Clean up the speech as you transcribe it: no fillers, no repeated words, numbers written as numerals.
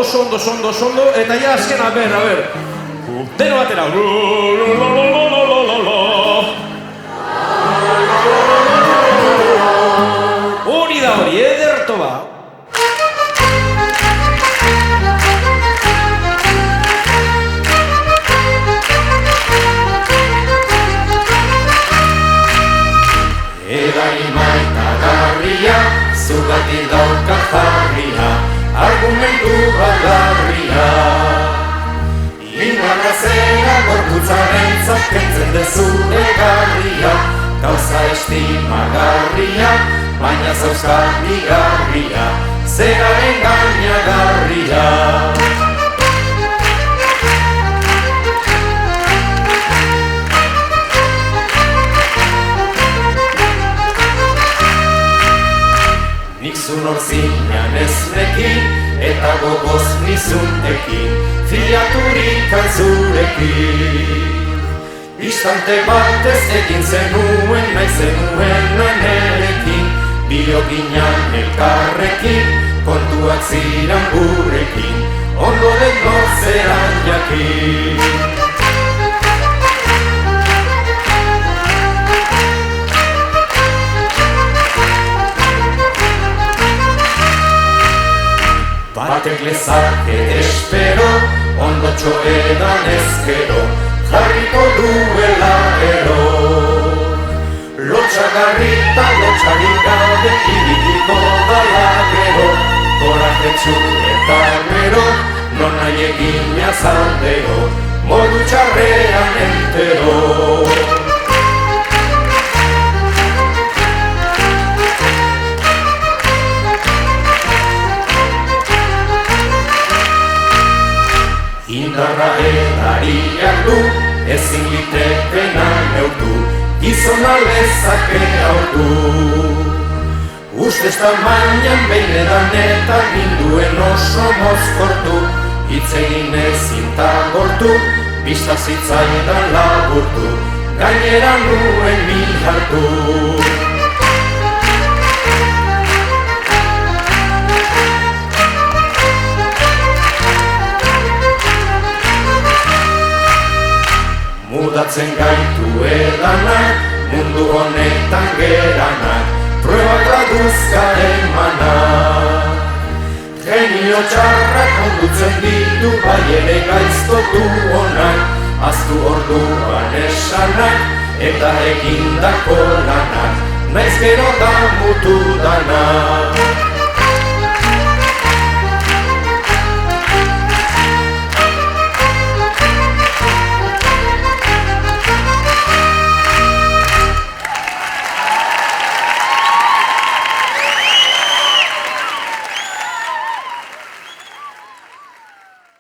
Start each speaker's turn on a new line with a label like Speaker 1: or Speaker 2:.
Speaker 1: oso ondo, eta ja azken, a ber. Deno batera. Hori da hori, ederto ba.
Speaker 2: Edaima eta garria, zugatik dauka jarria, argumentu bagarria. Indarra zera gorputzaren zakentzen dezure garria, gauza estimagarria, baina zauzkati garria, zeraren gainagarria. Nik zunor zinean ez nekin, eta gogoz nizuntekin, fiaturik altzurekin. Istante batez egin zenuen, nahi zenuen anerekin, bioginan elkarrekin, kontuak ziran gurekin, ondo den norzeran jakin. Batek lezake espero, ondo txoedan ezkero, jarriko duela ero. Lotxagarrita, lotxarik gabe, ibiliko dala gero, korajetsu eta gero, non nahi egin azaldero, modu txarrean entero. Indarra edariak du, ezin litekena neurtu, gizona lezake aurtu. Ustez tamainan behin edan eta ninduen oso mozkortu, hitz egin ezin tagortu, bista zitzaidan laburtu, gainera nuen min hartu. Mudatzen gaitu edanak, mundu honetan geranak, pruebak laduzka emanak. Genio txarrak ondutzen ditu, bai ere gaiztotu onak, aztu orduan esanak, eta egindako lanak, naiz gero da mutu danak.